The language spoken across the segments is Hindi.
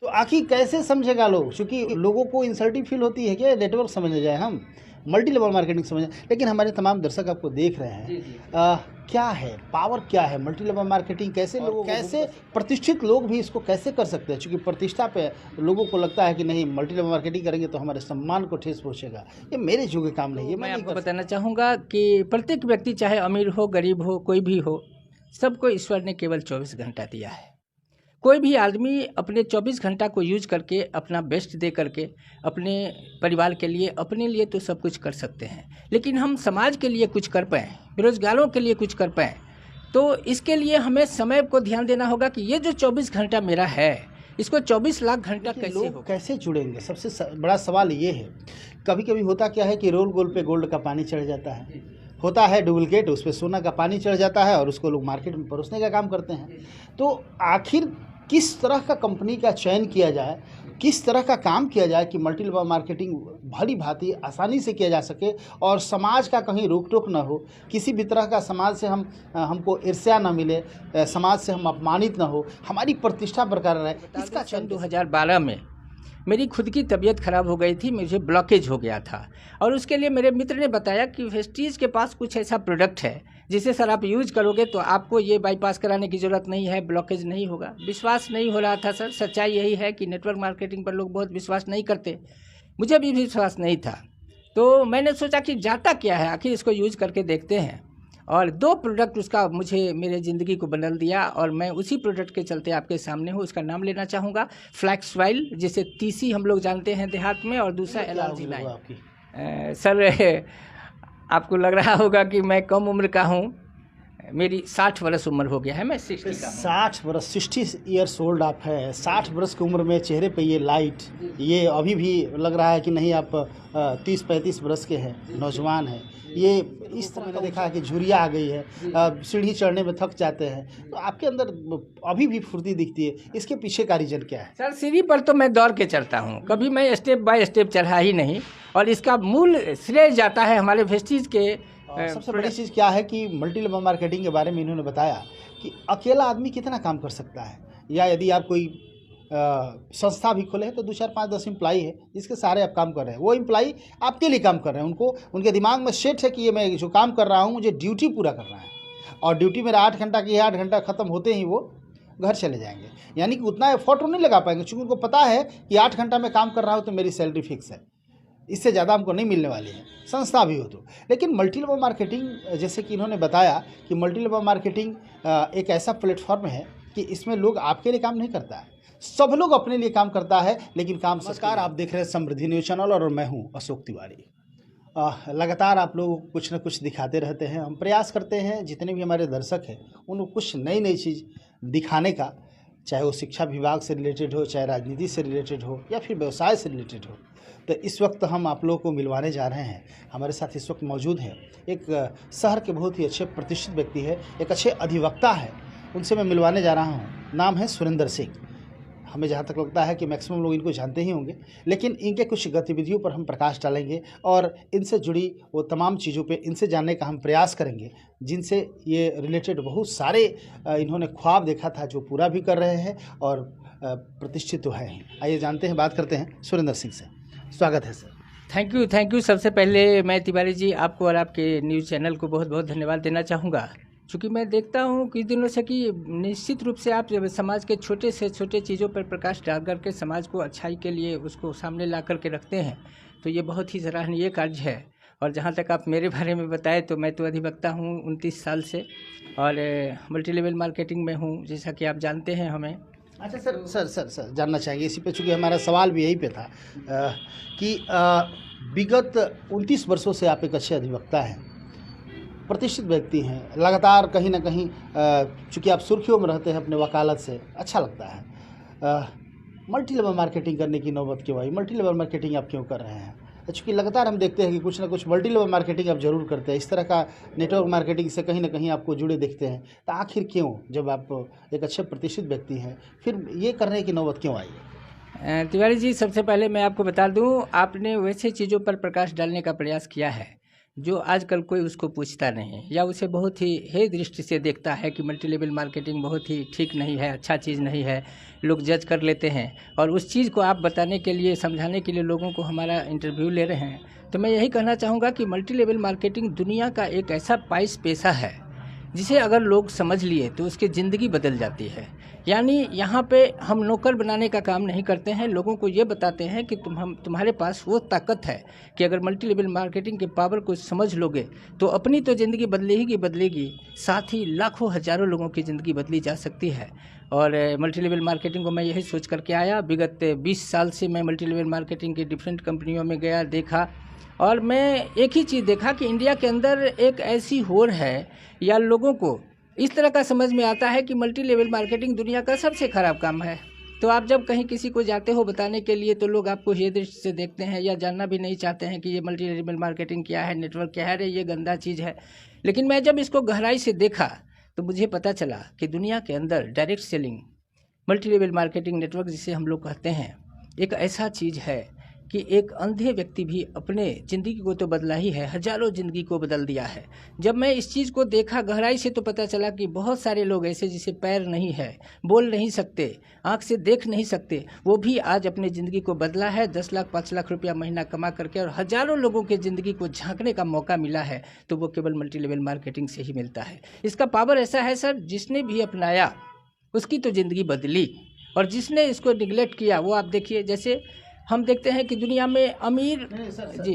तो आखिर कैसे समझेगा लोग, क्योंकि लोगों को इंसल्टिंग फील होती है कि नेटवर्क समझने जाए हम, मल्टी लेवल मार्केटिंग समझें, लेकिन हमारे तमाम दर्शक आपको देख रहे हैं। जी जी। क्या है पावर, क्या है मल्टी लेवल मार्केटिंग, कैसे लोगों, कैसे प्रतिष्ठित लोग भी इसको कैसे कर सकते हैं, क्योंकि प्रतिष्ठा पे लोगों को लगता है कि नहीं मल्टी लेवल मार्केटिंग करेंगे तो हमारे सम्मान को ठेस पहुंचेगा, ये मेरे जो के काम नहीं है। मैं आपको बताना चाहूँगा कि प्रत्येक व्यक्ति चाहे अमीर हो गरीब हो कोई भी हो, सबको ईश्वर ने केवल 24 घंटा दिया है। कोई भी आदमी अपने 24 घंटा को यूज करके अपना बेस्ट दे करके अपने परिवार के लिए अपने लिए तो सब कुछ कर सकते हैं, लेकिन हम समाज के लिए कुछ कर पाएँ, बेरोजगारों के लिए कुछ कर पाएँ, तो इसके लिए हमें समय को ध्यान देना होगा कि ये जो 24 घंटा मेरा है इसको 24 लाख घंटा कैसे हो, कैसे जुड़ेंगे। सबसे बड़ा सवाल ये है, कभी कभी होता क्या है कि रोल गोल पे गोल्ड का पानी चढ़ जाता है, होता है डुप्लीकेट, उस पर सोना का पानी चढ़ जाता है और उसको लोग मार्केट में परोसने का काम करते हैं। तो आखिर किस तरह का कंपनी का चयन किया जाए, किस तरह का काम किया जाए कि मल्टी लेवल मार्केटिंग भली भांति आसानी से किया जा सके और समाज का कहीं रोक टोक ना हो, किसी भी तरह का समाज से हमको ईर्ष्या ना मिले, समाज से हम अपमानित ना हो, हमारी प्रतिष्ठा बरकरार रहे। इसका सन 2012 में मेरी खुद की तबीयत ख़राब हो गई थी, मुझे ब्लॉकेज हो गया था और उसके लिए मेरे मित्र ने बताया कि वेस्टीज के पास कुछ ऐसा प्रोडक्ट है जिसे सर आप यूज करोगे तो आपको ये बाईपास कराने की ज़रूरत नहीं है, ब्लॉकेज नहीं होगा। विश्वास नहीं हो रहा था सर, सच्चाई यही है कि नेटवर्क मार्केटिंग पर लोग बहुत विश्वास नहीं करते, मुझे भी विश्वास नहीं था। तो मैंने सोचा कि जाता क्या है, आखिर इसको यूज करके देखते हैं, और 2 प्रोडक्ट उसका मुझे मेरे ज़िंदगी को बदल दिया और मैं उसी प्रोडक्ट के चलते आपके सामने हूँ। उसका नाम लेना चाहूँगा फ्लैक्स वाइल, जिसे तीसी हम लोग जानते हैं देहात में, और दूसरा LRG9। सर आपको लग रहा होगा कि मैं कम उम्र का हूँ, मेरी 60 वर्ष उम्र हो गया है, मैं 60 का हूँ। 60 वर्ष, 60 ईयर्स ओल्ड आप है। 60 वर्ष की उम्र में चेहरे पे ये लाइट, ये अभी भी लग रहा है कि नहीं आप 30-35 वर्ष के हैं, नौजवान हैं। ये इस तरह का देखा है कि झुर्रियाँ आ गई है, सीढ़ी चढ़ने में थक जाते हैं, तो आपके अंदर अभी भी फुर्ती दिखती है। इसके पीछे का रीजन क्या है? सर सीढ़ी पर तो मैं दौड़ के चढ़ता हूँ, कभी मैं स्टेप बाय स्टेप चढ़ा ही नहीं, और इसका मूल श्रेय जाता है हमारे वेस्टीज के। सबसे बड़ी चीज़ क्या है कि मल्टी लेवल मार्केटिंग के बारे में इन्होंने बताया कि अकेला आदमी कितना काम कर सकता है, या यदि आप कोई संस्था भी खोले हैं तो 2, 4, 5, 10 एम्प्लाई है जिसके सारे आप काम कर रहे हैं, वो एम्प्लाई आपके लिए काम कर रहे हैं, उनको उनके दिमाग में सेट है कि ये मैं जो काम कर रहा हूँ मुझे ड्यूटी पूरा करना है, और ड्यूटी मेरा 8 घंटा की है, 8 घंटा ख़त्म होते ही वो घर चले जाएंगे। यानी कि उतना एफर्ट वो नहीं लगा पाएंगे, क्योंकि उनको पता है कि 8 घंटा में काम कर रहा हूँ तो मेरी सैलरी फिक्स है, इससे ज़्यादा हमको नहीं मिलने वाली है, संस्था भी हो तो। लेकिन मल्टी लेवल मार्केटिंग, जैसे कि इन्होंने बताया कि मल्टी लेवल मार्केटिंग एक ऐसा प्लेटफॉर्म है कि इसमें लोग आपके लिए काम नहीं करता है, सब लोग अपने लिए काम करता है, लेकिन काम। नमस्कार, आप देख रहे हैं समृद्धि न्यूज़ चैनल और मैं हूं अशोक तिवारी। लगातार आप लोग कुछ न कुछ दिखाते रहते हैं, हम प्रयास करते हैं जितने भी हमारे दर्शक हैं उनको कुछ नई नई चीज़ दिखाने का, चाहे वो शिक्षा विभाग से रिलेटेड हो, चाहे राजनीति से रिलेटेड हो, या फिर व्यवसाय से रिलेटेड हो। तो इस वक्त हम आप लोगों को मिलवाने जा रहे हैं। हमारे साथ इस वक्त मौजूद हैं एक शहर के बहुत ही अच्छे प्रतिष्ठित व्यक्ति है, एक अच्छे अधिवक्ता है, उनसे मैं मिलवाने जा रहा हूँ। नाम है सुरेंद्र सिंह। हमें जहाँ तक लगता है कि मैक्सिमम लोग इनको जानते ही होंगे, लेकिन इनके कुछ गतिविधियों पर हम प्रकाश डालेंगे और इनसे जुड़ी वो तमाम चीज़ों पे इनसे जानने का हम प्रयास करेंगे, जिनसे ये रिलेटेड बहुत सारे इन्होंने ख्वाब देखा था जो पूरा भी कर रहे हैं और प्रतिष्ठित तो है ही। आइए जानते हैं, बात करते हैं सुरेंद्र सिंह से। स्वागत है सर। Thank you. सबसे पहले मैं तिवारी जी आपको और आपके न्यूज़ चैनल को बहुत बहुत धन्यवाद देना चाहूँगा, क्योंकि मैं देखता हूँ कुछ दिनों से कि निश्चित रूप से आप समाज के छोटे से छोटे चीज़ों पर प्रकाश डाल करके समाज को अच्छाई के लिए उसको सामने ला करके रखते हैं, तो ये बहुत ही सराहनीय कार्य है। और जहाँ तक आप मेरे बारे में बताए तो मैं तो अधिवक्ता हूँ 29 साल से, और मल्टी लेवल मार्केटिंग में हूँ, जैसा कि आप जानते हैं हमें। अच्छा सर जानना चाहेंगे इसी पे, चूँकि हमारा सवाल भी यही पे था कि विगत 29 वर्षों से आप एक अच्छे अधिवक्ता हैं, प्रतिष्ठित व्यक्ति हैं, लगातार कहीं ना कहीं चूँकि आप सुर्खियों में रहते हैं अपने वकालत से, अच्छा लगता है। मल्टी लेवल मार्केटिंग करने की नौबत क्यों आई? मल्टी लेवल मार्केटिंग आप क्यों कर रहे हैं? चूँकि लगातार हम देखते हैं कि कुछ ना कुछ मल्टी लेवल मार्केटिंग आप जरूर करते हैं, इस तरह का नेटवर्क मार्केटिंग से कहीं ना कहीं आपको जुड़े दिखते हैं, तो आखिर क्यों, जब आप एक अच्छे प्रतिष्ठित व्यक्ति हैं, फिर ये करने की नौबत क्यों आई? तिवारी जी, सबसे पहले मैं आपको बता दूं, आपने वैसे चीज़ों पर प्रकाश डालने का प्रयास किया है जो आजकल कोई उसको पूछता नहीं है या उसे बहुत ही हे दृष्टि से देखता है कि मल्टी लेवल मार्केटिंग बहुत ही ठीक नहीं है, अच्छा चीज़ नहीं है, लोग जज कर लेते हैं। और उस चीज़ को आप बताने के लिए, समझाने के लिए लोगों को हमारा इंटरव्यू ले रहे हैं। तो मैं यही कहना चाहूँगा कि मल्टी लेवल मार्केटिंग दुनिया का एक ऐसा पाइस पेशा है जिसे अगर लोग समझ लिए तो उसकी ज़िंदगी बदल जाती है। यानी यहाँ पे हम नौकर बनाने का काम नहीं करते हैं, लोगों को ये बताते हैं कि तुम्हारे पास वो ताकत है कि अगर मल्टी लेवल मार्केटिंग के पावर को समझ लोगे तो अपनी तो ज़िंदगी बदलेगी, साथ ही लाखों हज़ारों लोगों की ज़िंदगी बदली जा सकती है। और मल्टी लेवल मार्केटिंग को मैं यही सोच करके आया। विगत 20 साल से मैं मल्टी लेवल मार्केटिंग की डिफरेंट कंपनियों में गया, देखा, और मैं एक ही चीज़ देखा कि इंडिया के अंदर एक ऐसी होड़ है या लोगों को इस तरह का समझ में आता है कि मल्टी लेवल मार्केटिंग दुनिया का सबसे ख़राब काम है। तो आप जब कहीं किसी को जाते हो बताने के लिए तो लोग आपको ये दृष्टि से देखते हैं या जानना भी नहीं चाहते हैं कि ये मल्टी लेवल मार्केटिंग क्या है, नेटवर्क क्या है, ये गंदा चीज़ है। लेकिन मैं जब इसको गहराई से देखा तो मुझे पता चला कि दुनिया के अंदर direct selling, multi level marketing network जिसे हम लोग कहते हैं, एक ऐसा चीज़ है कि एक अंधे व्यक्ति भी अपने ज़िंदगी को तो बदला ही है, हज़ारों ज़िंदगी को बदल दिया है। जब मैं इस चीज़ को देखा गहराई से तो पता चला कि बहुत सारे लोग ऐसे जिसे पैर नहीं है, बोल नहीं सकते, आँख से देख नहीं सकते, वो भी आज अपने ज़िंदगी को बदला है। 10 लाख 5 लाख रुपया महीना कमा करके और हज़ारों लोगों के ज़िंदगी को झांकने का मौका मिला है, तो वो केवल मल्टी लेवल मार्केटिंग से ही मिलता है। इसका पावर ऐसा है सर, जिसने भी अपनाया उसकी तो ज़िंदगी बदली, और जिसने इसको निगलेक्ट किया वो आप देखिए। जैसे हम देखते हैं कि दुनिया में अमीर जी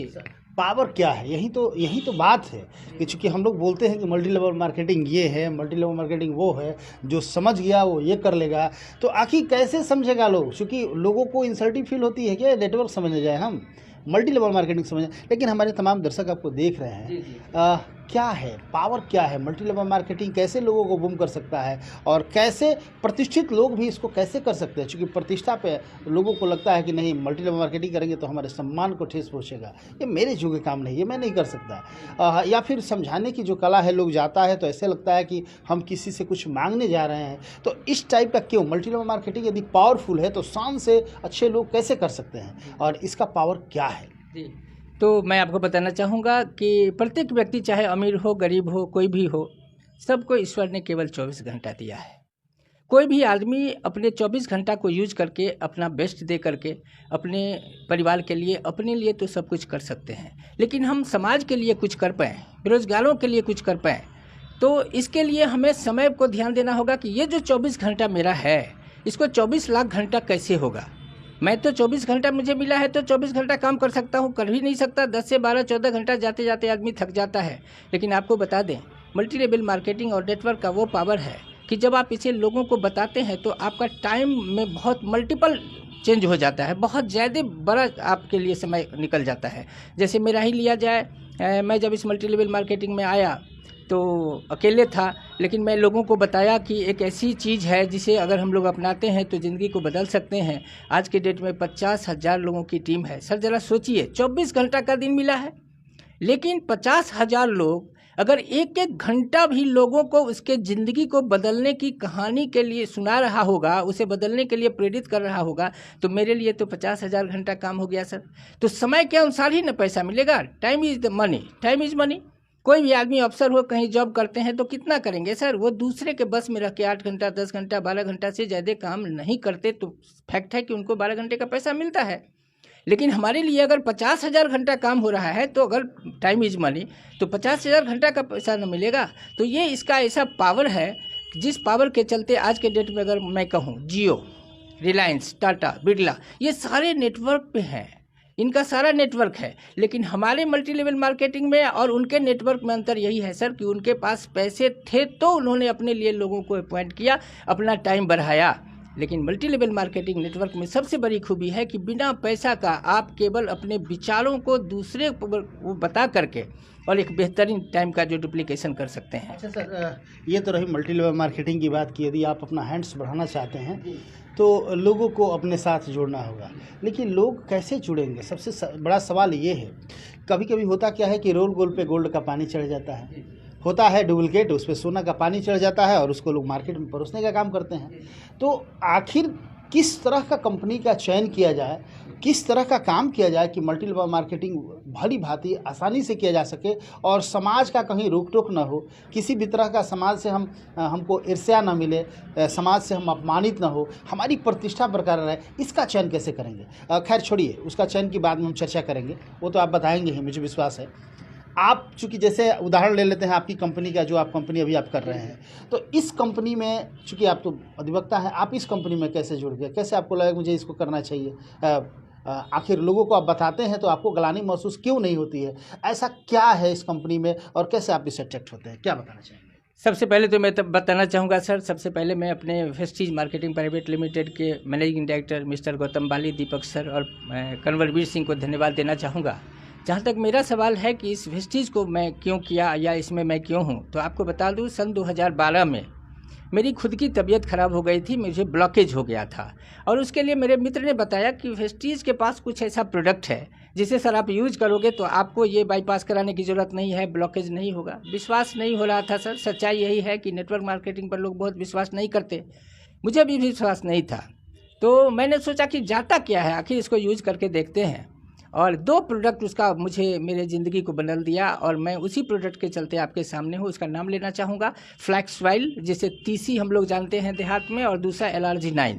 पावर क्या है, यही तो बात है कि चूँकि हम लोग बोलते हैं कि मल्टी लेवल मार्केटिंग ये है, मल्टी लेवल मार्केटिंग वो है, जो समझ गया वो ये कर लेगा। तो आखिर कैसे समझेगा लोग? क्योंकि लोगों को इंसल्टिंग फील होती है कि नेटवर्क समझने जाए हम, मल्टी लेवल मार्केटिंग समझें। लेकिन हमारे तमाम दर्शक आपको देख रहे हैं, क्या है पावर, क्या है मल्टी लेवल मार्केटिंग, कैसे लोगों को बूम कर सकता है और कैसे प्रतिष्ठित लोग भी इसको कैसे कर सकते हैं? क्योंकि प्रतिष्ठा पे लोगों को लगता है कि नहीं, मल्टी लेवल मार्केटिंग करेंगे तो हमारे सम्मान को ठेस पहुंचेगा, ये मेरे जो के काम नहीं, ये मैं नहीं कर सकता। या फिर समझाने की जो कला है, लोग जाता है तो ऐसे लगता है कि हम किसी से कुछ मांगने जा रहे हैं। तो इस टाइप का क्यों? मल्टी लेवल मार्केटिंग यदि पावरफुल है तो शान से अच्छे लोग कैसे कर सकते हैं और इसका पावर क्या है? जी, तो मैं आपको बताना चाहूँगा कि प्रत्येक व्यक्ति, चाहे अमीर हो, गरीब हो, कोई भी हो, सबको ईश्वर ने केवल 24 घंटा दिया है। कोई भी आदमी अपने 24 घंटा को यूज करके, अपना बेस्ट दे करके, अपने परिवार के लिए, अपने लिए तो सब कुछ कर सकते हैं, लेकिन हम समाज के लिए कुछ कर पाएँ, बेरोजगारों के लिए कुछ कर पाएँ, तो इसके लिए हमें समय को ध्यान देना होगा कि ये जो 24 घंटा मेरा है, इसको 24 लाख घंटा कैसे होगा। मैं तो 24 घंटा मुझे मिला है तो 24 घंटा काम कर सकता हूँ, कर ही नहीं सकता। 10 से 12 14 घंटा जाते जाते आदमी थक जाता है। लेकिन आपको बता दें, मल्टी लेवल मार्केटिंग और नेटवर्क का वो पावर है कि जब आप इसे लोगों को बताते हैं तो आपका टाइम में बहुत मल्टीपल चेंज हो जाता है, बहुत ज़्यादा बड़ा आपके लिए समय निकल जाता है। जैसे मेरा ही लिया जाए, मैं जब इस मल्टी लेवल मार्केटिंग में आया तो अकेले था, लेकिन मैं लोगों को बताया कि एक ऐसी चीज़ है जिसे अगर हम लोग अपनाते हैं तो ज़िंदगी को बदल सकते हैं। आज के डेट में 50,000 लोगों की टीम है। सर ज़रा सोचिए, 24 घंटा का दिन मिला है, लेकिन 50,000 लोग अगर एक एक घंटा भी लोगों को उसके ज़िंदगी को बदलने की कहानी के लिए सुना रहा होगा, उसे बदलने के लिए प्रेरित कर रहा होगा, तो मेरे लिए तो 50,000 घंटा काम हो गया सर। तो समय के अनुसार ही न पैसा मिलेगा। Time is the money, time is money. कोई भी आदमी अफसर हो, कहीं जॉब करते हैं तो कितना करेंगे सर? वो दूसरे के बस में रख के 8 घंटा 10 घंटा 12 घंटा से ज़्यादा काम नहीं करते, तो फैक्ट है कि उनको 12 घंटे का पैसा मिलता है। लेकिन हमारे लिए अगर 50,000 घंटा काम हो रहा है तो अगर टाइम इज़ मनी, तो 50,000 घंटा का पैसा न मिलेगा। तो ये इसका ऐसा पावर है, जिस पावर के चलते आज के डेट में अगर मैं कहूँ, जियो, रिलायंस, टाटा, बिरला, ये सारे नेटवर्क पे हैं, इनका सारा नेटवर्क है। लेकिन हमारे मल्टी लेवल मार्केटिंग में और उनके नेटवर्क में अंतर यही है सर कि उनके पास पैसे थे तो उन्होंने अपने लिए लोगों को अपॉइंट किया, अपना टाइम बढ़ाया। लेकिन मल्टी लेवल मार्केटिंग नेटवर्क में सबसे बड़ी खूबी है कि बिना पैसा का आप केवल अपने विचारों को दूसरे को बता करके और एक बेहतरीन टाइम का जो डुप्लीकेशन कर सकते हैं। अच्छा सर, ये तो रही मल्टी लेवल मार्केटिंग की बात की। यदि आप अपना हैंड्स बढ़ाना चाहते हैं तो लोगों को अपने साथ जोड़ना होगा, लेकिन लोग कैसे जुड़ेंगे? सबसे बड़ा सवाल ये है। कभी कभी होता क्या है कि रोल गोल पे गोल्ड का पानी चढ़ जाता है, होता है डुप्लीकेट, उस पर सोना का पानी चढ़ जाता है और उसको लोग मार्केट में परोसने का काम करते हैं। तो आखिर किस तरह का कंपनी का चयन किया जाए किस तरह का काम किया जाए कि मल्टी लेवल मार्केटिंग भली भांति आसानी से किया जा सके और समाज का कहीं रोक टोक न हो, किसी भी तरह का समाज से हमको ईर्ष्या न मिले, समाज से हम अपमानित न हो, हमारी प्रतिष्ठा बरकरार रहे, इसका चयन कैसे करेंगे? खैर छोड़िए, उसका चयन की बाद में हम चर्चा करेंगे, वो तो आप बताएंगे ही, मुझे विश्वास है। आप चूँकि जैसे उदाहरण ले लेते हैं आपकी कंपनी का, जो आप कंपनी अभी आप कर रहे हैं, तो इस कंपनी में चूँकि आप तो अधिवक्ता हैं, आप इस कंपनी में कैसे जुड़ गए? कैसे आपको लगा मुझे इसको करना चाहिए? आखिर लोगों को आप बताते हैं तो आपको ग्लानि महसूस क्यों नहीं होती है? ऐसा क्या है इस कंपनी में और कैसे आप इससे अट्रैक्ट होते हैं? क्या बताना चाहेंगे? सबसे पहले तो मैं तब बताना चाहूँगा सर, सबसे पहले मैं अपने वेस्टीज मार्केटिंग प्राइवेट लिमिटेड के मैनेजिंग डायरेक्टर मिस्टर गौतम बाली, दीपक सर और कन्वरवीर सिंह को धन्यवाद देना चाहूँगा। जहाँ तक मेरा सवाल है कि इस वेस्टीज को मैं क्यों किया या इसमें मैं क्यों हूँ, तो आपको बता दूँ सन 2012 में मेरी खुद की तबीयत ख़राब हो गई थी, मुझे ब्लॉकेज हो गया था और उसके लिए मेरे मित्र ने बताया कि वेस्टीज के पास कुछ ऐसा प्रोडक्ट है जिसे सर आप यूज करोगे तो आपको ये बाईपास कराने की ज़रूरत नहीं है, ब्लॉकेज नहीं होगा। विश्वास नहीं हो रहा था सर, सच्चाई यही है कि नेटवर्क मार्केटिंग पर लोग बहुत विश्वास नहीं करते, मुझे भी विश्वास नहीं था। तो मैंने सोचा कि जाता क्या है, आखिर इसको यूज करके देखते हैं। और 2 प्रोडक्ट उसका मुझे मेरे ज़िंदगी को बदल दिया और मैं उसी प्रोडक्ट के चलते आपके सामने हूँ। उसका नाम लेना चाहूँगा फ्लैक्सवाइल, जिसे तीसी हम लोग जानते हैं देहात में, और दूसरा LRG9।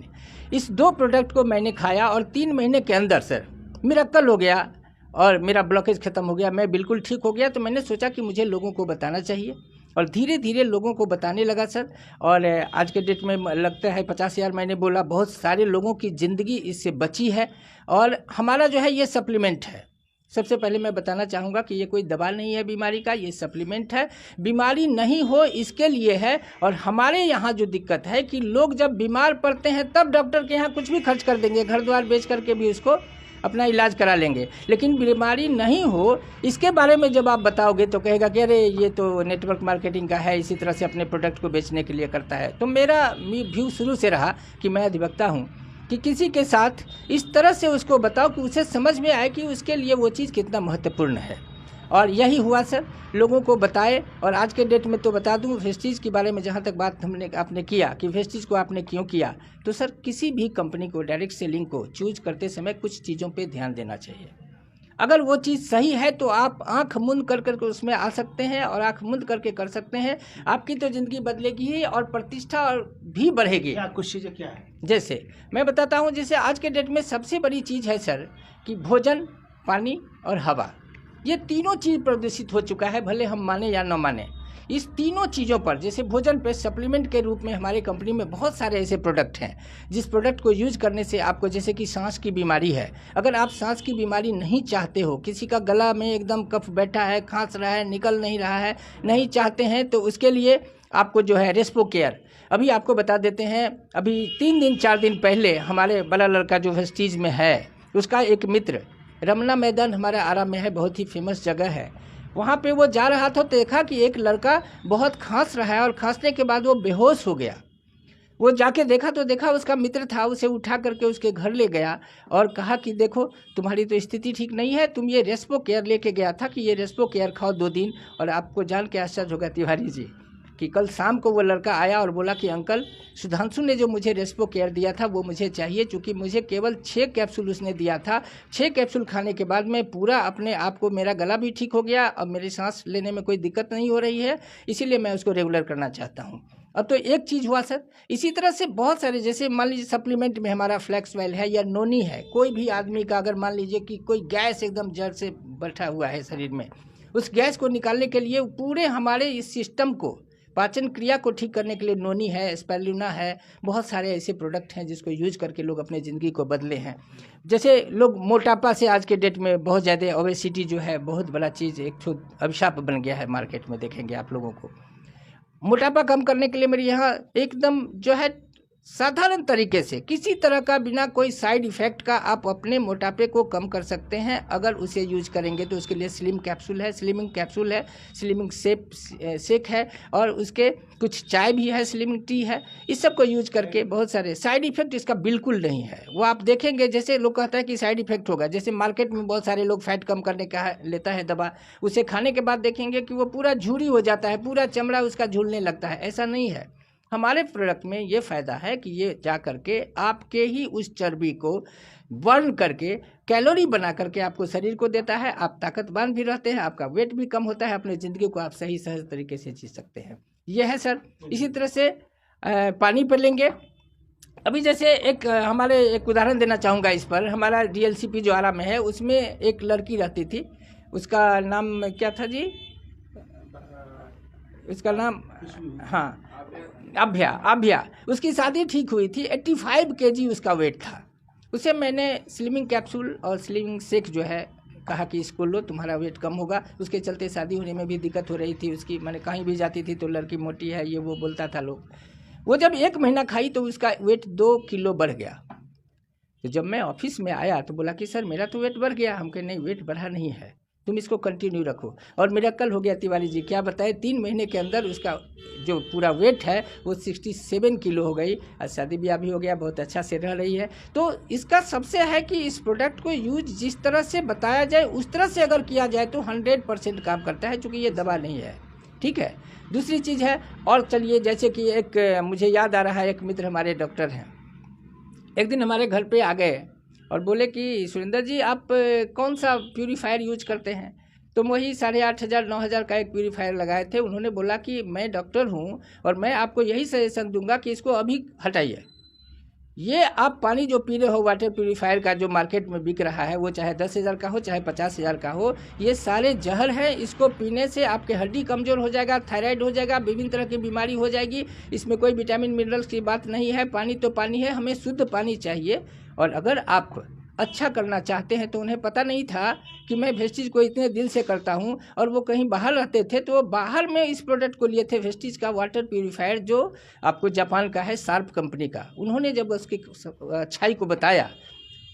इस 2 प्रोडक्ट को मैंने खाया और 3 महीने के अंदर सर मिरेकल हो गया और मेरा ब्लॉकेज ख़त्म हो गया, मैं बिल्कुल ठीक हो गया। तो मैंने सोचा कि मुझे लोगों को बताना चाहिए और धीरे धीरे लोगों को बताने लगा सर। और आज के डेट में लगता है 50,000 मैंने बोला, बहुत सारे लोगों की ज़िंदगी इससे बची है। और हमारा जो है ये सप्लीमेंट है। सबसे पहले मैं बताना चाहूँगा कि ये कोई दवा नहीं है बीमारी का, ये सप्लीमेंट है। बीमारी नहीं हो इसके लिए है। और हमारे यहाँ जो दिक्कत है कि लोग जब बीमार पड़ते हैं तब डॉक्टर के यहाँ कुछ भी खर्च कर देंगे, घर द्वार बेच करके भी उसको अपना इलाज करा लेंगे, लेकिन बीमारी नहीं हो इसके बारे में जब आप बताओगे तो कहेगा कि अरे ये तो नेटवर्क मार्केटिंग का है, इसी तरह से अपने प्रोडक्ट को बेचने के लिए करता है। तो मेरा व्यू शुरू से रहा कि मैं अधिवक्ता हूँ कि किसी के साथ इस तरह से उसको बताओ कि उसे समझ में आए कि उसके लिए वो चीज़ कितना महत्वपूर्ण है। और यही हुआ सर, लोगों को बताए। और आज के डेट में तो बता दूं, वेस्टीज के बारे में जहां तक बात आपने किया कि वेस्टीज को आपने क्यों किया, तो सर किसी भी कंपनी को डायरेक्ट सेलिंग को चूज करते समय कुछ चीज़ों पे ध्यान देना चाहिए। अगर वो चीज़ सही है तो आप आंख मूंद कर करके उसमें आ सकते हैं और आंख मूंद करके कर सकते हैं, आपकी तो ज़िंदगी बदलेगी ही और प्रतिष्ठा और भी बढ़ेगी। क्या कुछ चीज़ें क्या है? जैसे मैं बताता हूँ, जैसे आज के डेट में सबसे बड़ी चीज़ है सर कि भोजन, पानी और हवा, ये तीनों चीज़ प्रदूषित हो चुका है, भले हम माने या न माने। इस तीनों चीज़ों पर, जैसे भोजन पे सप्लीमेंट के रूप में हमारे कंपनी में बहुत सारे ऐसे प्रोडक्ट हैं जिस प्रोडक्ट को यूज़ करने से आपको, जैसे कि सांस की बीमारी है, अगर आप सांस की बीमारी नहीं चाहते हो, किसी का गला में एकदम कफ बैठा है, खांस रहा है, निकल नहीं रहा है, नहीं चाहते हैं, तो उसके लिए आपको जो है रेस्पो केयर, अभी आपको बता देते हैं, अभी 3 दिन 4 दिन पहले हमारे बड़ा लड़का जो वेस्टीज में है, उसका एक मित्र, रमना मैदान हमारे आरा में है, बहुत ही फेमस जगह है, वहाँ पे वो जा रहा था तो देखा कि एक लड़का बहुत खांस रहा है और खांसने के बाद वो बेहोश हो गया। वो जाके देखा तो देखा उसका मित्र था, उसे उठा करके उसके घर ले गया और कहा कि देखो तुम्हारी तो स्थिति ठीक नहीं है, तुम ये रेस्पो केयर लेके गया था कि ये रेस्पो केयर खाओ 2 दिन। और आपको जान के आश्चर्य होगा तिवारी जी कि कल शाम को वो लड़का आया और बोला कि अंकल, सुधांशु ने जो मुझे रेस्पो केयर दिया था वो मुझे चाहिए, क्योंकि मुझे केवल 6 कैप्सूल उसने दिया था। 6 कैप्सूल खाने के बाद मैं पूरा अपने आप को, मेरा गला भी ठीक हो गया और मेरी सांस लेने में कोई दिक्कत नहीं हो रही है, इसीलिए मैं उसको रेगुलर करना चाहता हूँ। अब तो एक चीज़ हुआ सर, इसी तरह से बहुत सारे, जैसे मान लीजिए सप्लीमेंट में हमारा फ्लैक्सवाइल है या नोनी है, कोई भी आदमी का अगर मान लीजिए कि कोई गैस एकदम जड़ से बैठा हुआ है शरीर में, उस गैस को निकालने के लिए पूरे हमारे इस सिस्टम को, पाचन क्रिया को ठीक करने के लिए नोनी है, स्पाइरुलिना है, बहुत सारे ऐसे प्रोडक्ट हैं जिसको यूज करके लोग अपने ज़िंदगी को बदले हैं। जैसे लोग मोटापा से, आज के डेट में बहुत ज़्यादा ओबेसिटी जो है बहुत बड़ा चीज़, एक तो अभिशाप बन गया है मार्केट में, देखेंगे आप लोगों को। मोटापा कम करने के लिए मेरे यहाँ एकदम जो है साधारण तरीके से, किसी तरह का, बिना कोई साइड इफ़ेक्ट का आप अपने मोटापे को कम कर सकते हैं अगर उसे यूज करेंगे तो। उसके लिए स्लिम कैप्सूल है, स्लिमिंग कैप्सूल है, स्लिमिंग शेक है और उसके कुछ चाय भी है, स्लिमिंग टी है। इस सब को यूज करके बहुत सारे साइड इफ़ेक्ट इसका बिल्कुल नहीं है। वो आप देखेंगे, जैसे लोग कहता है कि साइड इफ़ेक्ट होगा, जैसे मार्केट में बहुत सारे लोग फैट कम करने का लेता है दवा, उसे खाने के बाद देखेंगे कि वो पूरा झुर्री हो जाता है, पूरा चमड़ा उसका झूलने लगता है। ऐसा नहीं है, हमारे प्रोडक्ट में ये फ़ायदा है कि ये जा करके आपके ही उस चर्बी को बर्न करके कैलोरी बना करके आपको शरीर को देता है। आप ताकतवान भी रहते हैं, आपका वेट भी कम होता है, अपनी ज़िंदगी को आप सही सहज तरीके से जी सकते हैं। ये है सर। इसी तरह से पानी पर लेंगे। अभी जैसे हमारे एक उदाहरण देना चाहूँगा इस पर। हमारा DLCP जो आरा में है उसमें एक लड़की रहती थी, उसका नाम क्या था जी? उसका नाम हाँ अभ्या। उसकी शादी ठीक हुई थी, 85 kg उसका वेट था। उसे मैंने स्लिमिंग कैप्सूल और स्लिमिंग शेक जो है कहा कि इसको लो, तुम्हारा वेट कम होगा। उसके चलते शादी होने में भी दिक्कत हो रही थी उसकी। मैंने कहीं भी जाती थी तो लड़की मोटी है ये वो बोलता था लोग। वो जब 1 महीना खाई तो उसका वेट 2 किलो बढ़ गया। तो जब मैं ऑफिस में आया तो बोला कि सर मेरा तो वेट बढ़ गया। हम कहे नहीं, वेट बढ़ा नहीं है, तुम इसको कंटिन्यू रखो। और मिरेकल हो गया तिवारी जी। क्या बताए, 3 महीने के अंदर उसका जो पूरा वेट है वो 67 किलो हो गई। आज शादी ब्याह भी हो गया, बहुत अच्छा से रह रही है। तो इसका सबसे है कि इस प्रोडक्ट को यूज जिस तरह से बताया जाए उस तरह से अगर किया जाए तो 100% काम करता है, चूँकि ये दवा नहीं है। ठीक है। दूसरी चीज़ है, और चलिए जैसे कि एक मुझे याद आ रहा है, एक मित्र हमारे डॉक्टर हैं, एक दिन हमारे घर पे आ गए और बोले कि सुरेंद्र जी आप कौन सा प्यूरीफायर यूज करते हैं? तो वही 8,500-9,000 का एक प्यूरीफायर लगाए थे। उन्होंने बोला कि मैं डॉक्टर हूँ और मैं आपको यही सजेशन दूंगा कि इसको अभी हटाइए। ये आप पानी जो पी रहे हो वाटर प्यूरीफायर का जो मार्केट में बिक रहा है, वो चाहे 10,000 का हो चाहे 50,000 का हो, ये सारे जहर हैं। इसको पीने से आपके हड्डी कमज़ोर हो जाएगा, थायराइड हो जाएगा, विभिन्न तरह की बीमारी हो जाएगी। इसमें कोई विटामिन मिनरल्स की बात नहीं है। पानी तो पानी है, हमें शुद्ध पानी चाहिए। और अगर आप अच्छा करना चाहते हैं तो उन्हें पता नहीं था कि मैं वेस्टीज को इतने दिल से करता हूं। और वो कहीं बाहर रहते थे तो वो बाहर में इस प्रोडक्ट को लिए थे, वेस्टीज का वाटर प्यूरीफायर जो आपको जापान का है, शार्प कंपनी का। उन्होंने जब उसकी अच्छाई को बताया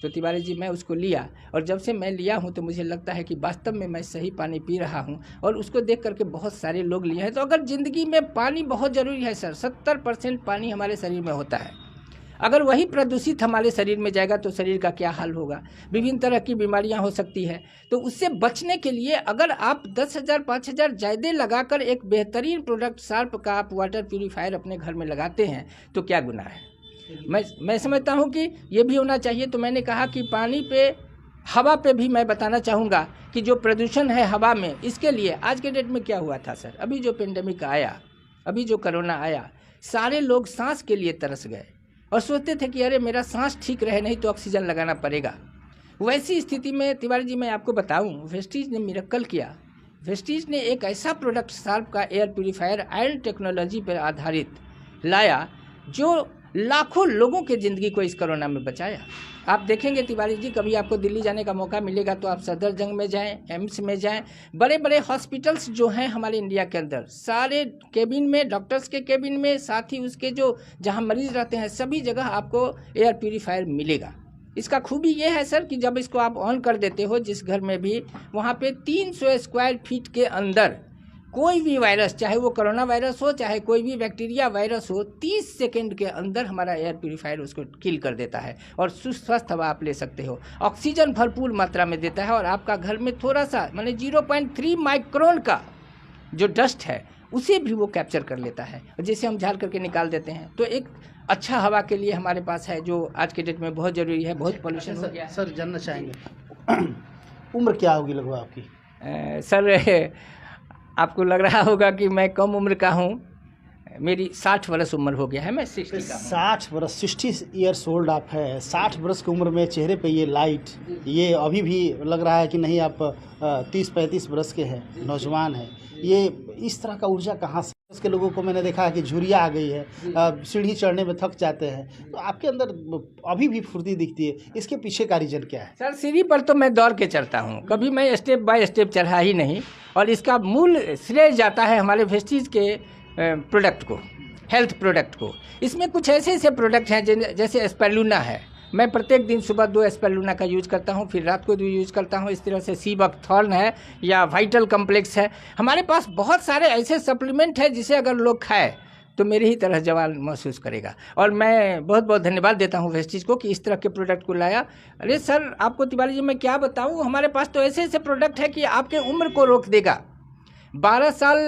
तो तिवारी जी मैं उसको लिया, और जब से मैं लिया हूं तो मुझे लगता है कि वास्तव में मैं सही पानी पी रहा हूं। और उसको देख करके बहुत सारे लोग लिए हैं। तो अगर ज़िंदगी में पानी बहुत ज़रूरी है सर, 70% पानी हमारे शरीर में होता है। अगर वही प्रदूषित हमारे शरीर में जाएगा तो शरीर का क्या हाल होगा, विभिन्न तरह की बीमारियां हो सकती है। तो उससे बचने के लिए अगर आप 10,000 5,000 ज़्यादा लगाकर एक बेहतरीन प्रोडक्ट शार्प का आप वाटर प्यूरीफायर अपने घर में लगाते हैं तो क्या गुनाह है। मैं समझता हूं कि ये भी होना चाहिए। तो मैंने कहा कि पानी पे, हवा पे भी मैं बताना चाहूँगा कि जो प्रदूषण है हवा में, इसके लिए आज के डेट में क्या हुआ था सर, अभी जो पेंडेमिक आया, अभी जो कोरोना आया, सारे लोग सांस के लिए तरस गए और सोचते थे कि अरे मेरा सांस ठीक रहे नहीं तो ऑक्सीजन लगाना पड़ेगा। वैसी स्थिति में तिवारी जी मैं आपको बताऊं, वेस्टीज ने मिरेकल किया। वेस्टीज ने एक ऐसा प्रोडक्ट शार्प का एयर प्यूरीफायर आयरन टेक्नोलॉजी पर आधारित लाया जो लाखों लोगों के ज़िंदगी को इस कोरोना में बचाया। आप देखेंगे तिवारी जी, कभी आपको दिल्ली जाने का मौका मिलेगा तो आप सफदरजंग में जाएं, एम्स में जाएं, बड़े बड़े हॉस्पिटल्स जो हैं हमारे इंडिया के अंदर, सारे केबिन में, डॉक्टर्स के केबिन में, साथ ही उसके जो जहां मरीज रहते हैं सभी जगह आपको एयर प्यूरीफायर मिलेगा। इसका खूबी ये है सर कि जब इसको आप ऑन कर देते हो जिस घर में भी, वहाँ पे 300 स्क्वायर फीट के अंदर कोई भी वायरस, चाहे वो कोरोना वायरस हो चाहे कोई भी बैक्टीरिया वायरस हो, 30 सेकेंड के अंदर हमारा एयर प्यूरीफायर उसको किल कर देता है और स्वस्थ हवा आप ले सकते हो। ऑक्सीजन भरपूर मात्रा में देता है और आपका घर में थोड़ा सा माने 0.3 माइक्रोन का जो डस्ट है उसे भी वो कैप्चर कर लेता है, जिसे हम झाड़ करके निकाल देते हैं। तो एक अच्छा हवा के लिए हमारे पास है जो आज के डेट में बहुत ज़रूरी है। बहुत पॉल्यूशन हो गया। सर जानना चाहेंगे उम्र क्या होगी लगभग आपकी? सर आपको लग रहा होगा कि मैं कम उम्र का हूँ, मेरी 60 वर्ष उम्र हो गया है, मैं 60 का हूँ। 60 वर्ष, 60 ईयर्स ओल्ड आप है। 60 वर्ष की उम्र में चेहरे पे ये लाइट, ये अभी भी लग रहा है कि नहीं आप 30-35 वर्ष के हैं, नौजवान हैं। ये इस तरह का ऊर्जा कहाँ से? उसके लोगों को मैंने देखा है कि झुर्रियाँ आ गई है, सीढ़ी चढ़ने में थक जाते हैं, तो आपके अंदर अभी भी फुर्ती दिखती है। इसके पीछे का रीजन क्या है? सर सीढ़ी पर तो मैं दौड़ के चढ़ता हूँ, कभी मैं स्टेप बाय स्टेप चढ़ा ही नहीं। और इसका मूल श्रेय जाता है हमारे वेस्टीज के प्रोडक्ट को, हेल्थ प्रोडक्ट को। इसमें कुछ ऐसे ऐसे प्रोडक्ट हैं जैसे एस्पेलुना है, मैं प्रत्येक दिन सुबह 2 एस्पेलुना का यूज़ करता हूँ, फिर रात को 2 यूज़ करता हूँ। इस तरह से सी बकथॉर्न है या वाइटल कम्प्लेक्स है। हमारे पास बहुत सारे ऐसे सप्लीमेंट हैं जिसे अगर लोग खाए तो मेरी ही तरह जवान महसूस करेगा। और मैं बहुत बहुत धन्यवाद देता हूँ वेस्टीज को कि इस तरह के प्रोडक्ट को लाया। अरे सर आपको तिवारी जी मैं क्या बताऊँ, हमारे पास तो ऐसे ऐसे प्रोडक्ट है कि आपके उम्र को रोक देगा। 12 साल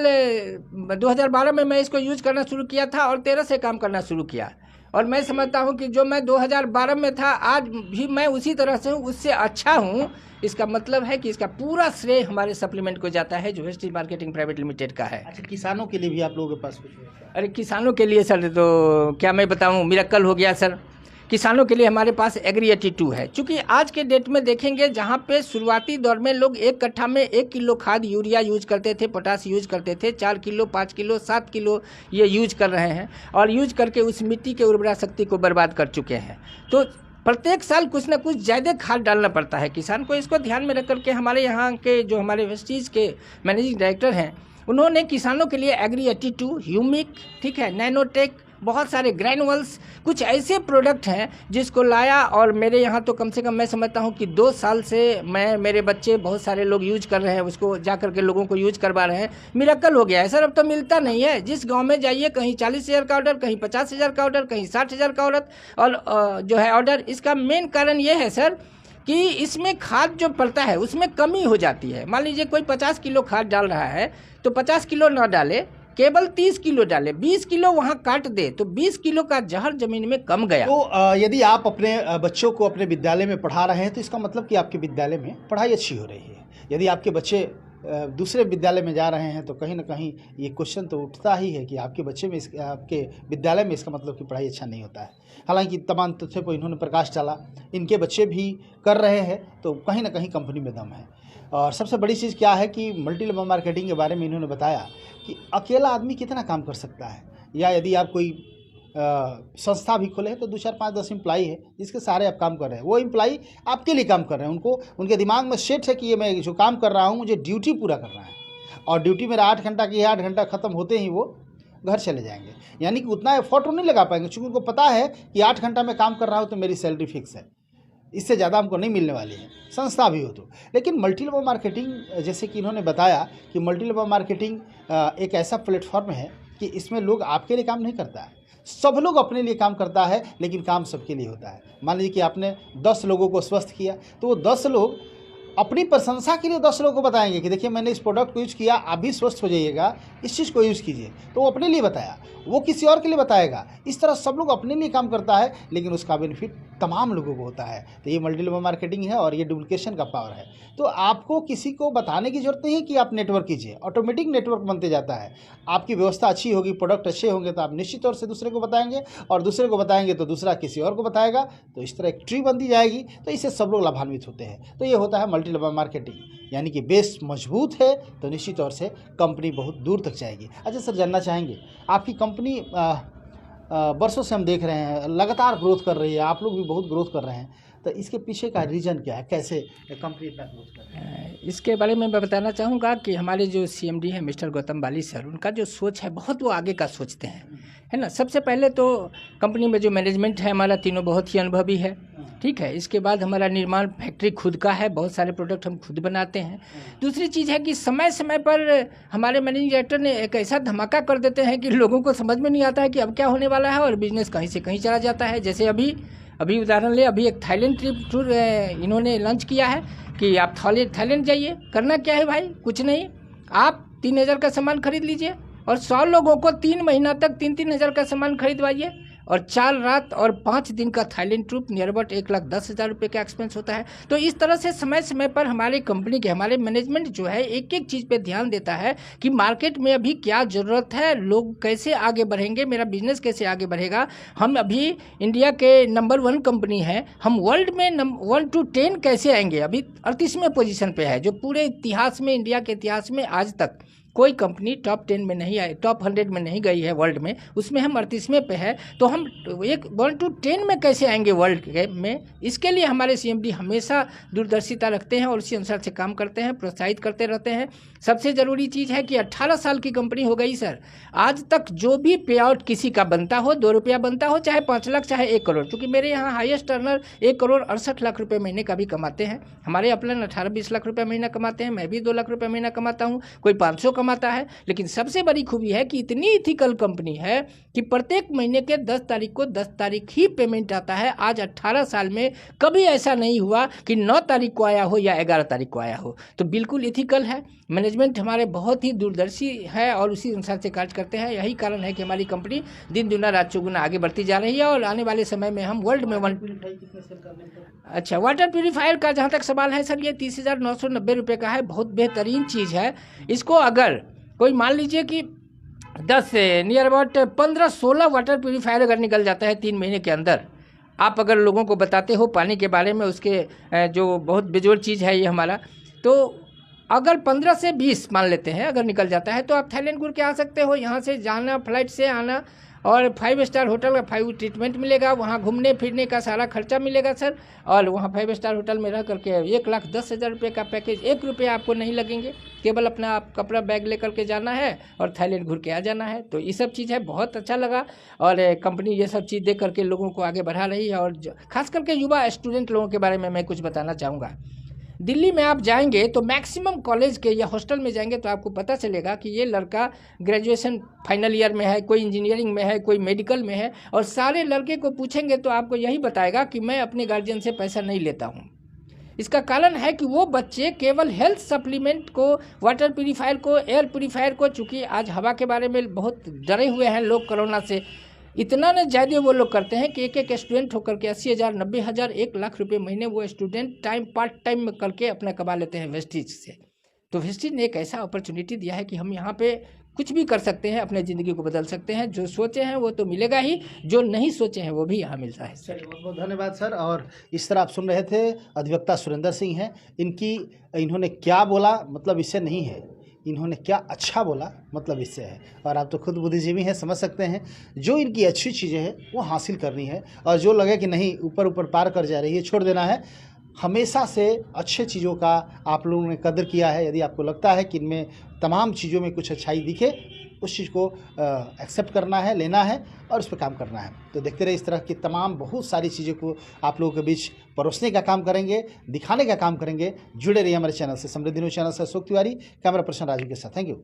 2012 में मैं इसको यूज करना शुरू किया था और 13 से काम करना शुरू किया। और मैं समझता हूँ कि जो मैं 2012 में था आज भी मैं उसी तरह से हूँ, उससे अच्छा हूँ। इसका मतलब है कि इसका पूरा श्रेय हमारे सप्लीमेंट को जाता है जो वेस्टेज मार्केटिंग प्राइवेट लिमिटेड का है। अच्छा, किसानों के लिए भी आप लोगों के पास कुछ है? अरे किसानों के लिए सर तो क्या मैं बताऊँ, मिरेकल हो गया सर। किसानों के लिए हमारे पास एग्री 82 है। चूँकि आज के डेट में देखेंगे जहाँ पे शुरुआती दौर में लोग एक कट्ठा में 1 किलो खाद यूरिया यूज करते थे, पोटास यूज करते थे, 4 किलो 5 किलो 7 किलो ये यूज कर रहे हैं और यूज करके उस मिट्टी के उर्वरा शक्ति को बर्बाद कर चुके हैं। तो प्रत्येक साल कुछ ना कुछ ज़्यादा खाद डालना पड़ता है किसान को। इसको ध्यान में रख करके हमारे यहाँ के जो हमारे वेस्टीज के मैनेजिंग डायरेक्टर हैं उन्होंने किसानों के लिए एग्री 82, ह्यूमिक, ठीक है, नैनोटेक, बहुत सारे ग्रैनुअल्स, कुछ ऐसे प्रोडक्ट हैं जिसको लाया और मेरे यहाँ तो कम से कम मैं समझता हूँ कि 2 साल से मेरे बच्चे बहुत सारे लोग यूज कर रहे हैं, उसको जा करके लोगों को यूज करवा रहे हैं। मिरेकल हो गया है सर। अब तो मिलता नहीं है। जिस गांव में जाइए कहीं 40,000 का ऑर्डर, कहीं 50,000 का ऑर्डर, कहीं 60,000 का ऑर्डर और जो है ऑर्डर। इसका मेन कारण ये है सर कि इसमें खाद जो पड़ता है उसमें कमी हो जाती है। मान लीजिए कोई 50 किलो खाद डाल रहा है तो 50 किलो ना डाले, केवल 30 किलो डाले, 20 किलो वहाँ काट दे तो 20 किलो का जहर जमीन में कम गया। तो यदि आप अपने बच्चों को अपने विद्यालय में पढ़ा रहे हैं तो इसका मतलब कि आपके विद्यालय में पढ़ाई अच्छी हो रही है। यदि आपके बच्चे दूसरे विद्यालय में जा रहे हैं तो कहीं ना कहीं ये क्वेश्चन तो उठता ही है कि आपके बच्चे में आपके विद्यालय में इसका मतलब कि पढ़ाई अच्छा नहीं होता है। हालांकि तमाम तथ्यों पर इन्होंने प्रकाश डाला, इनके बच्चे भी कर रहे हैं तो कहीं ना कहीं कंपनी में दम है। और सबसे बड़ी चीज़ क्या है कि मल्टी लेवल मार्केटिंग के बारे में इन्होंने बताया कि अकेला आदमी कितना काम कर सकता है, या यदि आप कोई संस्था भी खोले हैं तो 2 4 5 10 एम्प्लाई है जिसके सारे आप काम कर रहे हैं। वो एम्प्लाई आपके लिए काम कर रहे हैं, उनको उनके दिमाग में सेट है कि ये मैं जो काम कर रहा हूँ मुझे ड्यूटी पूरा करना है और ड्यूटी मेरा 8 घंटा की है, 8 घंटा ख़त्म होते ही वो घर चले जाएंगे। यानी कि उतना एफर्ट वो नहीं लगा पाएंगे क्योंकि उनको पता है कि 8 घंटा में काम कर रहा हूँ तो मेरी सैलरी फिक्स है, इससे ज़्यादा हमको नहीं मिलने वाली है, संस्था भी हो तो। लेकिन मल्टी लेवल मार्केटिंग जैसे कि इन्होंने बताया कि मल्टी लेवल मार्केटिंग एक ऐसा प्लेटफॉर्म है कि इसमें लोग आपके लिए काम नहीं करता है, सब लोग अपने लिए काम करता है, लेकिन काम सबके लिए होता है। मान लीजिए कि आपने 10 लोगों को स्वस्थ किया तो वो 10 लोग अपनी प्रशंसा के लिए 10 लोगों को बताएंगे कि देखिए मैंने इस प्रोडक्ट को यूज़ किया, आप भी स्वस्थ हो जाइएगा, इस चीज़ को यूज़ कीजिए। तो वो अपने लिए बताया, वो किसी और के लिए बताएगा। इस तरह सब लोग अपने लिए काम करता है लेकिन उसका बेनिफिट तमाम लोगों को होता है। तो ये मल्टी लेवल मार्केटिंग है और ये डुप्लीकेशन का पावर है। तो आपको किसी को बताने की जरूरत नहीं है कि आप नेटवर्क कीजिए, ऑटोमेटिक नेटवर्क बनते जाता है। आपकी व्यवस्था अच्छी होगी, प्रोडक्ट अच्छे होंगे तो आप निश्चित तौर से दूसरे को बताएंगे और दूसरे को बताएंगे तो दूसरा किसी और को बताएगा, तो इस तरह एक ट्री बनती जाएगी। तो इससे सब लोग लाभान्वित होते हैं। तो ये होता है मल्टी लेवल मार्केटिंग, यानी कि बेस मजबूत है तो निश्चित तौर से कंपनी बहुत दूर तक जाएगी। अच्छा सर, जानना चाहेंगे आपकी कंपनी वर्षों से हम देख रहे हैं लगातार ग्रोथ कर रही है, आप लोग भी बहुत ग्रोथ कर रहे हैं, तो इसके पीछे का रीज़न क्या है, कैसे कंपनी इतना ग्रोथ कर रही है? इसके बारे में मैं बताना चाहूँगा कि हमारे जो CMD हैं मिस्टर गौतम बाली सर, उनका जो सोच है बहुत वो आगे का सोचते हैं, है ना। सबसे पहले तो कंपनी में जो मैनेजमेंट है हमारा तीनों बहुत ही अनुभवी है, ठीक है। इसके बाद हमारा निर्माण फैक्ट्री खुद का है, बहुत सारे प्रोडक्ट हम खुद बनाते हैं। दूसरी चीज़ है कि समय समय पर हमारे मैनेजिंग डायरेक्टर ने एक ऐसा धमाका कर देते हैं कि लोगों को समझ में नहीं आता है कि अब क्या होने वाला है और बिजनेस कहीं से कहीं चला जाता है। जैसे अभी उदाहरण ले, अभी एक थाईलैंड ट्रिप टूर इन्होंने लॉन्च किया है कि आप थाईलैंड जाइए। करना क्या है भाई, कुछ नहीं, आप 3,000 का सामान खरीद लीजिए और 100 लोगों को 3 महीना तक 3,000 का सामान खरीदवाइए और 4 रात और 5 दिन का थाईलैंड ट्रिप नियर अबाउट 1,10,000 रुपये का एक्सपेंस होता है। तो इस तरह से समय समय पर हमारी कंपनी के हमारे मैनेजमेंट जो है एक एक चीज़ पे ध्यान देता है कि मार्केट में अभी क्या ज़रूरत है, लोग कैसे आगे बढ़ेंगे, मेरा बिजनेस कैसे आगे बढ़ेगा। हम अभी इंडिया के नंबर 1 कंपनी है, हम वर्ल्ड में 1 to 10 कैसे आएंगे, अभी 38वें पोजीशन पे है, जो पूरे इतिहास में, इंडिया के इतिहास में आज तक कोई कंपनी टॉप 10 में नहीं आई, टॉप 100 में नहीं गई है वर्ल्ड में, उसमें हम 38वें पे है। तो हम 1 to 10 में कैसे आएंगे वर्ल्ड में, इसके लिए हमारे CMD हमेशा दूरदर्शिता रखते हैं और उसी अनुसार से काम करते हैं, प्रोत्साहित करते रहते हैं। सबसे ज़रूरी चीज़ है कि 18 साल की कंपनी हो गई सर, आज तक जो भी पे आउट किसी का बनता हो, 2 रुपया बनता हो, चाहे 5 लाख चाहे 1 करोड़, क्योंकि मेरे यहाँ हाईएस्ट टर्नर 1 करोड़ 68 लाख रुपये महीने का भी कमाते हैं। हमारे अपलाइन 18-20 लाख रुपये महीना कमाते हैं, मैं भी 2 लाख रुपये महीना कमाता हूँ, कोई 500 कमाता है, लेकिन सबसे बड़ी खूबी है कि इतनी इथिकल कंपनी है कि प्रत्येक महीने के 10 तारीख को 10 तारीख ही पेमेंट आता है। आज 18 साल में कभी ऐसा नहीं हुआ कि 9 तारीख को आया हो या 11 तारीख को आया हो। तो बिल्कुल इथिकल है। मैनेजमेंट हमारे बहुत ही दूरदर्शी है और उसी अनुसार से कार्य करते हैं। यही कारण है कि हमारी कंपनी दिन दुना रात चौगुना आगे बढ़ती जा रही है और आने वाले समय में हम वर्ल्ड में अच्छा, वाटर प्यूरीफायर का जहाँ तक सवाल है सर, ये 30,990 रुपये का है। बहुत बेहतरीन चीज़ है। इसको अगर कोई मान लीजिए कि 10 से नियर अबाउट 15-16 वाटर प्यूरीफायर अगर निकल जाता है 3 महीने के अंदर, आप अगर लोगों को बताते हो पानी के बारे में, उसके जो बहुत बेजोड़ चीज़ है ये हमारा, तो अगर 15 से 20 मान लेते हैं अगर निकल जाता है तो आप थाईलैंड घूर के आ सकते हो। यहाँ से जाना, फ्लाइट से आना, और 5 स्टार होटल का 5 ट्रीटमेंट मिलेगा, वहाँ घूमने फिरने का सारा खर्चा मिलेगा सर। और वहाँ 5 स्टार होटल में रह करके 1,10,000 रुपये का पैकेज, 1 रुपये आपको नहीं लगेंगे। केवल अपना आप कपड़ा बैग लेकर के जाना है और थाईलैंड घूर के आ जाना है। तो ये सब चीज़ है, बहुत अच्छा लगा। और कंपनी ये सब चीज़ देख करके लोगों को आगे बढ़ा रही है। और खास करके युवा स्टूडेंट लोगों के बारे में मैं कुछ बताना चाहूँगा। दिल्ली में आप जाएंगे तो मैक्सिमम कॉलेज के या हॉस्टल में जाएंगे तो आपको पता चलेगा कि ये लड़का ग्रेजुएशन फाइनल ईयर में है, कोई इंजीनियरिंग में है, कोई मेडिकल में है। और सारे लड़के को पूछेंगे तो आपको यही बताएगा कि मैं अपने गार्जियन से पैसा नहीं लेता हूँ। इसका कारण है कि वो बच्चे केवल हेल्थ सप्लीमेंट को, वाटर प्यूरीफायर को, एयर प्यूरीफायर को, चूँकि आज हवा के बारे में बहुत डरे हुए हैं लोग कोरोना से, इतना न ज़्यादा वो लोग करते हैं कि एक स्टूडेंट होकर के 80,000, 90,000, 1,00,000 रुपये महीने वो स्टूडेंट पार्ट टाइम में करके अपना कमा लेते हैं वेस्टीज से। तो वेस्टीज ने एक ऐसा अपॉर्चुनिटी दिया है कि हम यहाँ पे कुछ भी कर सकते हैं, अपने ज़िंदगी को बदल सकते हैं। जो सोचे हैं वो तो मिलेगा ही, जो नहीं सोचे हैं वो भी यहाँ मिलता है। सर बहुत बहुत धन्यवाद सर। और इस तरह आप सुन रहे थे, अधिवक्ता सुरेंद्र सिंह हैं। इन्होंने क्या बोला मतलब इससे नहीं है, इन्होंने क्या अच्छा बोला मतलब इससे है। और आप तो खुद बुद्धिजीवी हैं, समझ सकते हैं। जो इनकी अच्छी चीज़ें हैं वो हासिल करनी है, और जो लगे कि नहीं ऊपर ऊपर पार कर जा रही है, छोड़ देना है। हमेशा से अच्छे चीज़ों का आप लोगों ने कदर किया है। यदि आपको लगता है कि इनमें तमाम चीज़ों में कुछ अच्छाई दिखे, उस चीज़ को एक्सेप्ट करना है, लेना है और उस पर काम करना है। तो देखते रहे, इस तरह की तमाम बहुत सारी चीज़ों को आप लोगों के बीच परोसने का काम करेंगे, दिखाने का काम करेंगे। जुड़े रहिए हमारे चैनल से। समृद्धि न्यूज़ चैनल से अशोक तिवारी, कैमरा पर्सन राजू के साथ। Thank you.